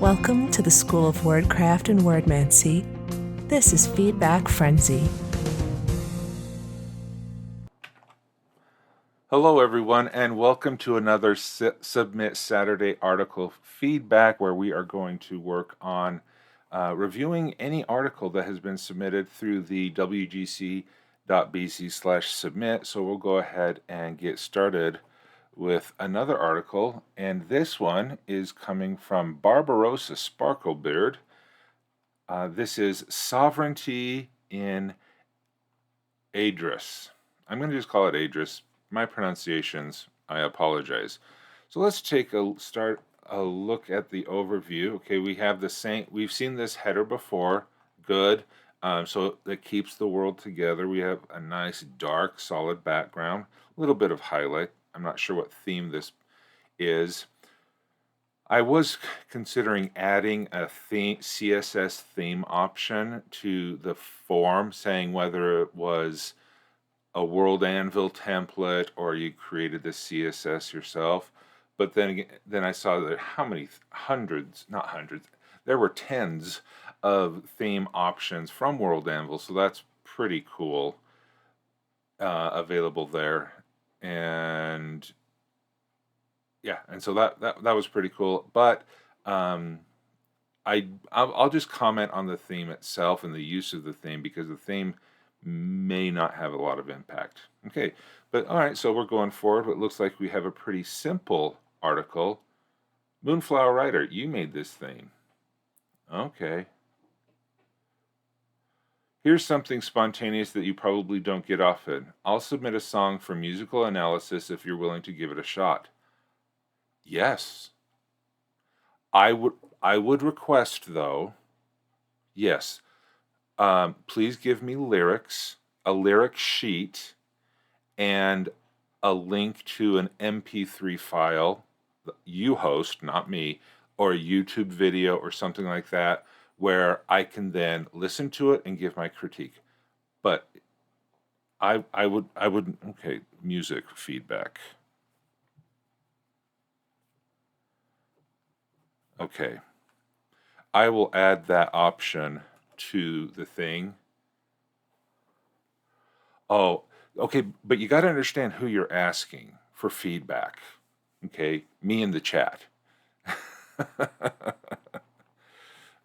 Welcome to the School of Worldcraft and Worldmancy. This is Feedback Frenzy. Hello everyone, and welcome to another Submit Saturday article feedback, where we are going to work on reviewing any article that has been submitted through the wgc.bc/submit. So we'll go ahead and get started with another article, and this one is coming from Barbarossa Sparklebeard. This is Sovereignty in Adraus. I'm going to just call it Adraus. My pronunciations, I apologize. So let's take a look at the overview. Okay, we have we've seen this header before. Good. So that keeps the world together. We have a nice dark solid background, a little bit of highlight. I'm not sure what theme this is. I was considering adding a CSS theme option to the form, saying whether it was a World Anvil template or you created the CSS yourself. But then I saw that there were tens of theme options from World Anvil, so that's pretty cool, available there. And yeah, and so that was pretty cool. But I'll just comment on the theme itself and the use of the theme, because the theme may not have a lot of impact. Okay, but all right, so we're going forward. It looks like we have a pretty simple article. Moonflower Writer, you made this theme. Okay. Here's something spontaneous that you probably don't get often. I'll submit a song for musical analysis if you're willing to give it a shot. Yes. I would request, though, yes, please give me lyrics, a lyric sheet, and a link to an MP3 file you host, not me, or a YouTube video or something like that, where I can then listen to it and give my critique. But I would okay, music feedback. Okay, I will add that option to the thing. Oh, okay, but you got to understand who you're asking for feedback. Okay, me in the chat.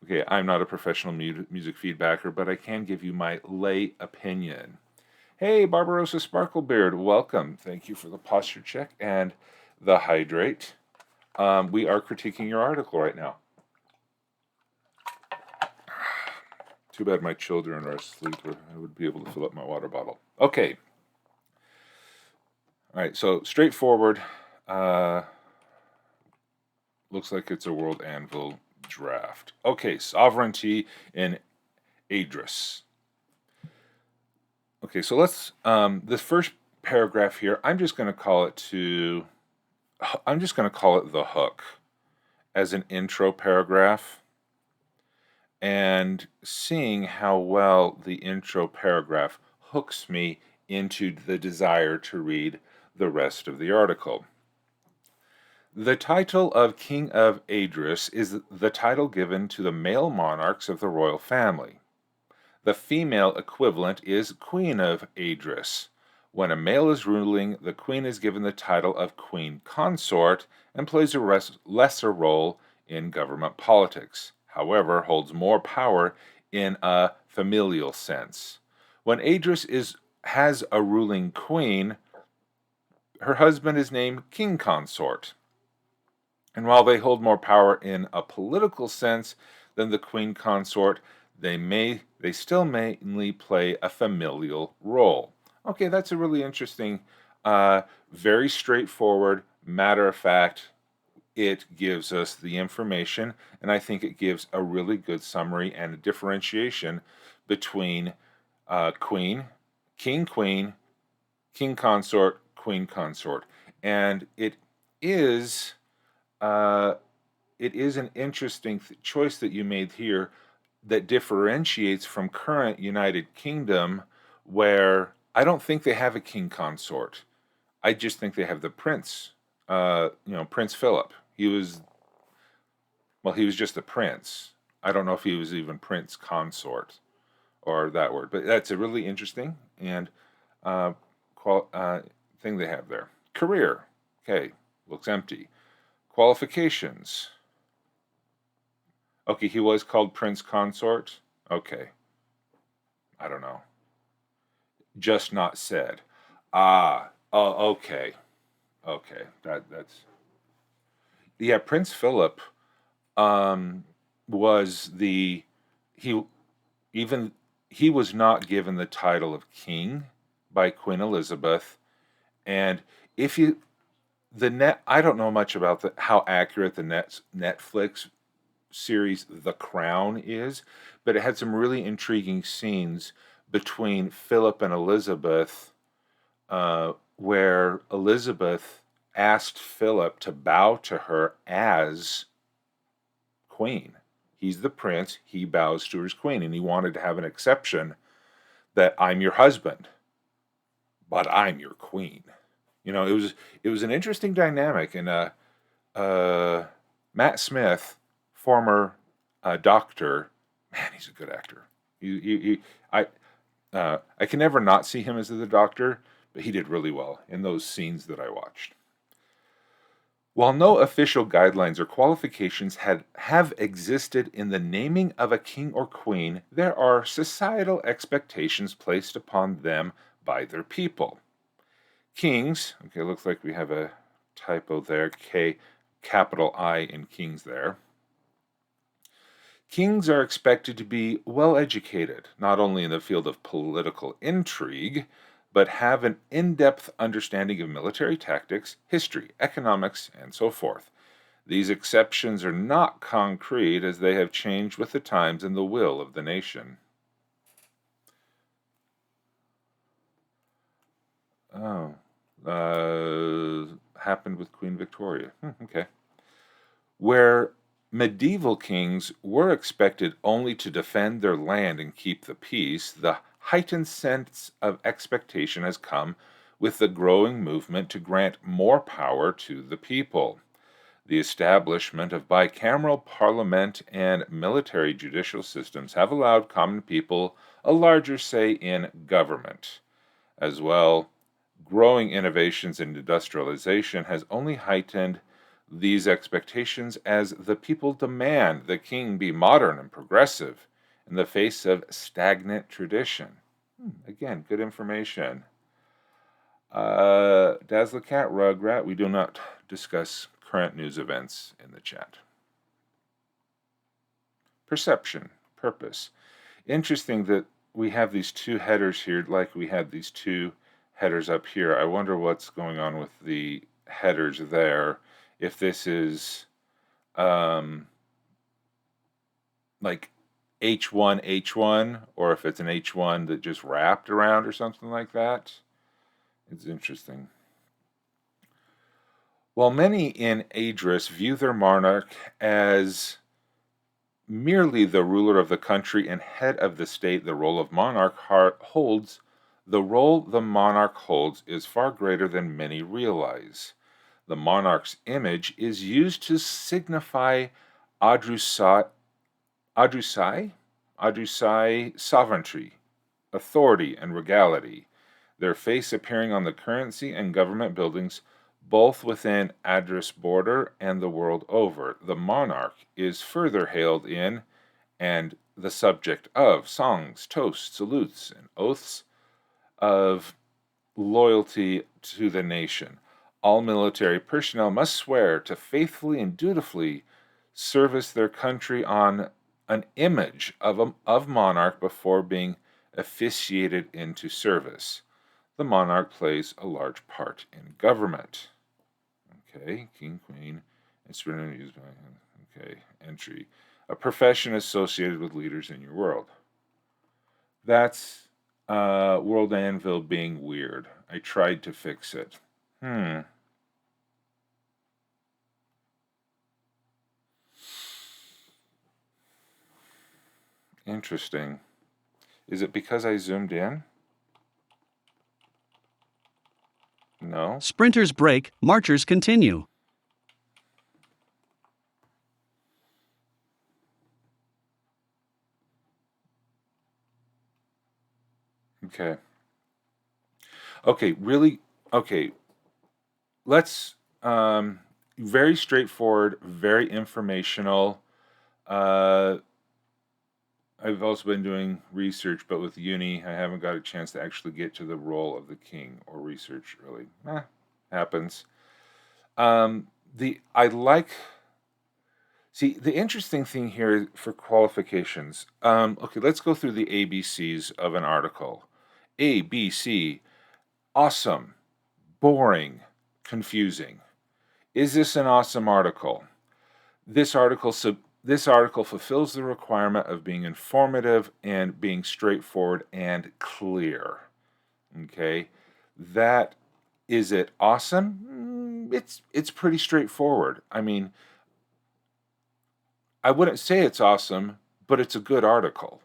Okay, I'm not a professional music feedbacker, but I can give you my lay opinion. Hey, Barbarossa Sparklebeard, welcome. Thank you for the posture check and the hydrate. We are critiquing your article right now. Too bad my children are asleep, or I would be able to fill up my water bottle. Okay. All right, so straightforward. Looks like it's a World Anvil draft. Okay, Sovereignty in Adraus. Okay, so let's, this first paragraph here, I'm just going to call it the hook as an intro paragraph, and seeing how well the intro paragraph hooks me into the desire to read the rest of the article. The title of King of Adraus is the title given to the male monarchs of the royal family. The female equivalent is Queen of Adraus. When a male is ruling, the queen is given the title of Queen Consort and plays a lesser role in government politics, however, holds more power in a familial sense. When Adraus has a ruling queen, her husband is named King Consort. And while they hold more power in a political sense than the queen consort, they still mainly play a familial role. Okay, that's a really interesting, very straightforward, matter of fact. It gives us the information, and I think it gives a really good summary and a differentiation between queen, king, king consort, queen consort. And it is an interesting choice that you made here that differentiates from current United Kingdom, where I don't think they have a king consort. I just think they have the prince, Prince Philip. He was Well, he was just a prince. I don't know if he was even prince consort or that word, but that's a really interesting and uh, thing they have there. Career, okay, looks empty. Qualifications, okay, he was called prince consort. Okay, I don't know. Just not said. Ah, oh, okay, okay. That's yeah. Prince Philip um, was the he even he was not given the title of king by Queen Elizabeth, and if you the net I don't know much about how accurate the Netflix series The Crown is, but it had some really intriguing scenes between Philip and Elizabeth, where Elizabeth asked Philip to bow to her as queen. He's the prince, he bows to his queen, and he wanted to have an exception that I'm your husband, but I'm your queen. It was an interesting dynamic, and Matt Smith, former doctor, man, he's a good actor. I I can never not see him as the doctor, but he did really well in those scenes that I watched. While no official guidelines or qualifications have existed in the naming of a king or queen, there are societal expectations placed upon them by their people. Kings, okay, looks like we have a typo there, capital I in kings there. Kings are expected to be well educated, not only in the field of political intrigue, but have an in-depth understanding of military tactics, history, economics, and so forth. These exceptions are not concrete as they have changed with the times and the will of the nation. Oh, happened with Queen Victoria. Okay. Where medieval kings were expected only to defend their land and keep the peace, the heightened sense of expectation has come with the growing movement to grant more power to the people. The establishment of bicameral parliament and military judicial systems have allowed common people a larger say in government. As well, growing innovations in industrialization has only heightened these expectations as the people demand the king be modern and progressive in the face of stagnant tradition. Again, good information. Dazzler Cat Rugrat, we do not discuss current news events in the chat. Perception, purpose. Interesting that we have these two headers here, like we had these two headers up here. I wonder what's going on with the headers there. If this is like H1, H1, or if it's an H1 that just wrapped around or something like that. It's interesting. While many in Adraus view their monarch as merely the ruler of the country and head of the state, the role the monarch holds is far greater than many realize. The monarch's image is used to signify Adrausai sovereignty, authority, and regality, their face appearing on the currency and government buildings both within Adraus border and the world over. The monarch is further hailed in and the subject of songs, toasts, salutes, and oaths of loyalty to the nation. All military personnel must swear to faithfully and dutifully service their country on an image of monarch before being officiated into service. The monarch plays a large part in government. Okay, king, queen, instrument used by him. Okay, entry. A profession associated with leaders in your world. That's World Anvil being weird. I tried to fix it. Interesting. Is it because I zoomed in? No. Sprinters break, marchers continue. Okay. Okay, really, okay, let's, very straightforward, very informational. Uh, I've also been doing research, but with uni, I haven't got a chance to actually get to the role of the king or research, really. Happens. Um, I like, see, the interesting thing here for qualifications, okay, let's go through the ABCs of an article. A, B, C, awesome, boring, confusing. Is this an awesome article? This article this article fulfills the requirement of being informative and being straightforward and clear. Okay? That is it awesome? It's pretty straightforward. I mean, I wouldn't say it's awesome, but it's a good article.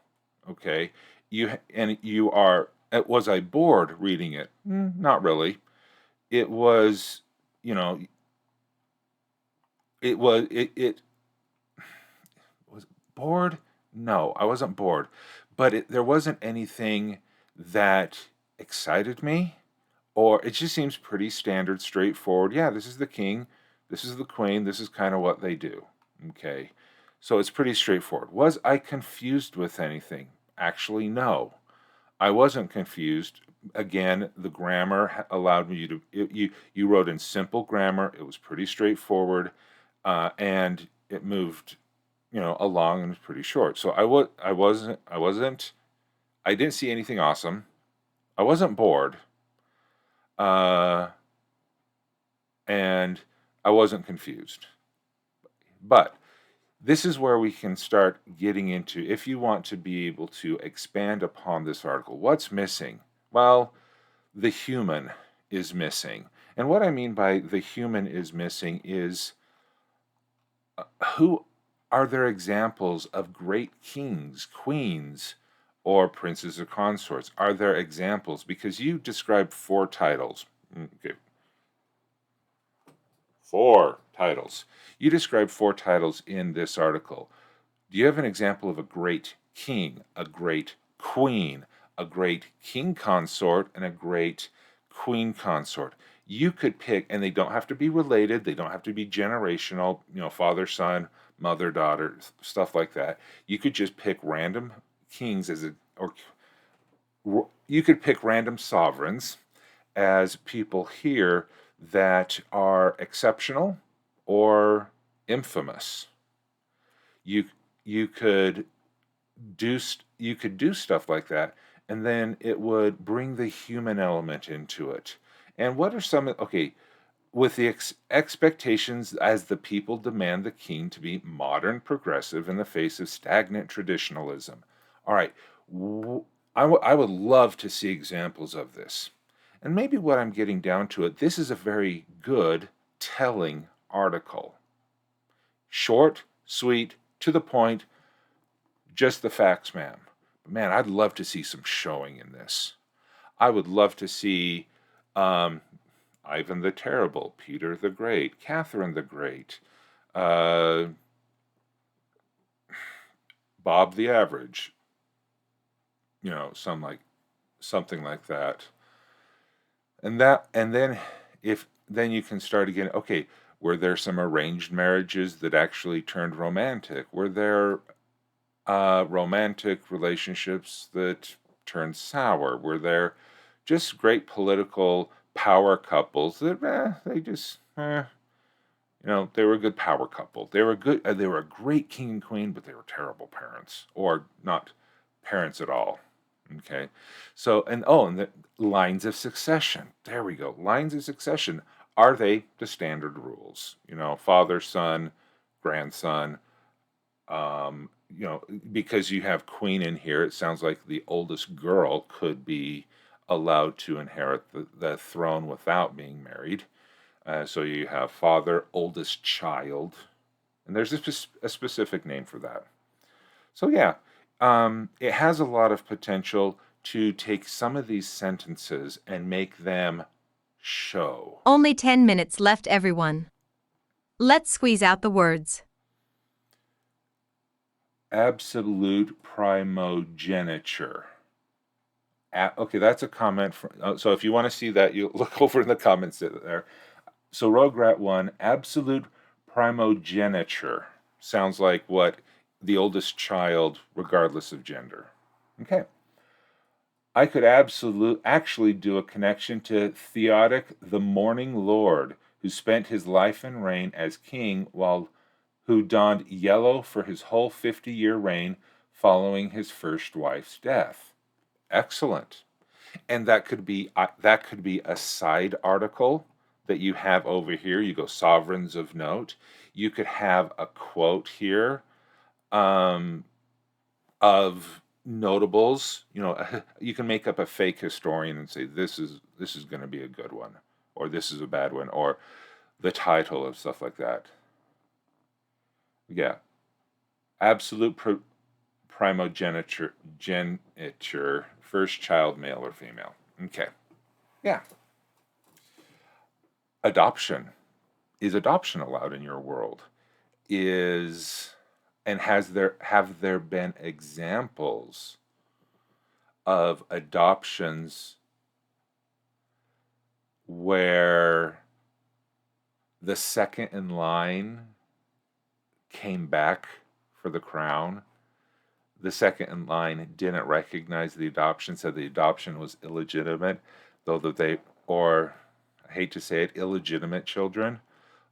Okay? You are was I bored reading it? Not really. It was, you know, it was bored. No, I wasn't bored, but there wasn't anything that excited me, or it just seems pretty standard, straightforward. Yeah, this is the king, this is the queen, this is kind of what they do. Okay, so it's pretty straightforward. Was I confused with anything? Actually, no, I wasn't confused. Again, the grammar allowed me to. You wrote in simple grammar. It was pretty straightforward, and it moved, along and was pretty short. So I didn't see anything awesome. I wasn't bored, uh, and I wasn't confused. But this is where we can start getting into, if you want to be able to expand upon this article, what's missing? Well, the human is missing. And what I mean by the human is missing is, who are there examples of great kings, queens, or princes or consorts? Are there examples? Because you described 4 titles. Okay, 4 titles. You described 4 titles in this article. Do you have an example of a great king, a great queen, a great king consort, and a great queen consort? You could pick, and they don't have to be related, they don't have to be generational, father, son, mother, daughter, stuff like that. You could just pick random kings or you could pick random sovereigns as people here that are exceptional or infamous. You you could you could do stuff like that, and then it would bring the human element into it. And what are some, okay, with the expectations as the people demand the king to be modern, progressive in the face of stagnant traditionalism? All right, I would love to see examples of this. And maybe what I'm getting down to it, this is a very good, telling article. Short, sweet, to the point, just the facts, ma'am. But man, I'd love to see some showing in this. I would love to see um, Ivan the Terrible, Peter the Great, Catherine the Great, uh, Bob the Average, something like that. And then if then you can start again. Okay, were there some arranged marriages that actually turned romantic? Were there romantic relationships that turned sour? Were there just great political power couples that they were a good power couple. They were good. They were a great king and queen, but they were terrible parents, or not parents at all. Okay, so and the lines of succession. There we go. Lines of succession. Are they the standard rules? Father, son, grandson. Because you have queen in here, it sounds like the oldest girl could be allowed to inherit the throne without being married. So you have father, oldest child, and there's a specific name for that. So yeah, it has a lot of potential to take some of these sentences and make them show. Only 10 minutes left, everyone. Let's squeeze out the words. Absolute primogeniture. Okay, that's a comment from. So if you want to see that, you look over in the comments there. So Rograt 1, absolute primogeniture. Sounds like what the oldest child, regardless of gender. Okay. I could actually do a connection to Theodic, the Morning Lord, who spent his life and reign as king who donned yellow for his whole 50-year reign following his first wife's death. Excellent. And that could be a side article that you have over here. You go sovereigns of note. You could have a quote here of notables. You can make up a fake historian and say this is going to be a good one, or this is a bad one, or the title of stuff like that. Yeah, absolute primogeniture, first child, male or female. Okay, yeah. Adoption. Is adoption allowed in your world? Have there been examples of adoptions where the second in line came back for the crown? The second in line didn't recognize the adoption, said the adoption was illegitimate, or I hate to say it, illegitimate children,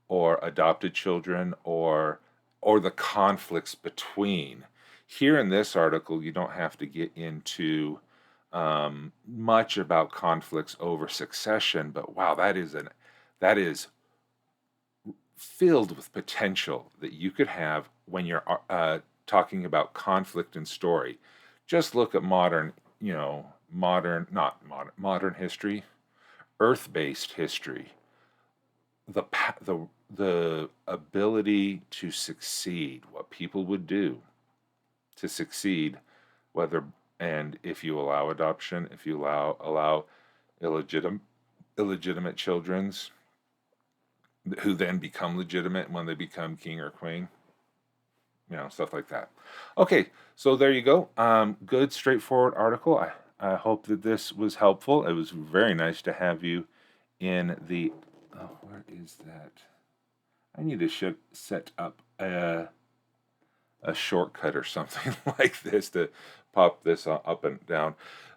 or adopted children, or the conflicts between. Here in this article, you don't have to get into much about conflicts over succession, but wow, that is filled with potential that you could have when you're talking about conflict and story. Just look at modern history, earth-based history. The ability to succeed, what people would do to succeed, if you allow adoption, if you allow illegitimate children's, who then become legitimate when they become king or queen, stuff like that. Okay, so there you go. Good, straightforward article. I hope that this was helpful. It was very nice to have you in the. Oh, where is that? I need to set up a shortcut or something like this to pop this up and down.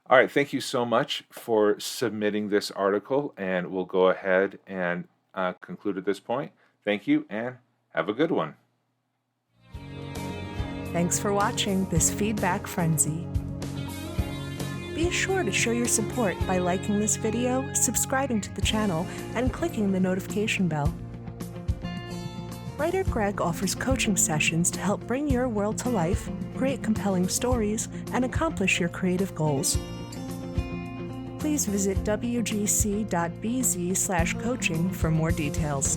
All right, thank you so much for submitting this article, and we'll go ahead and conclude at this point. Thank you, and have a good one. Thanks for watching this Feedback Frenzy. Be sure to show your support by liking this video, subscribing to the channel, and clicking the notification bell. WriterGreg offers coaching sessions to help bring your world to life, create compelling stories, and accomplish your creative goals. Please visit wgc.bz/coaching for more details.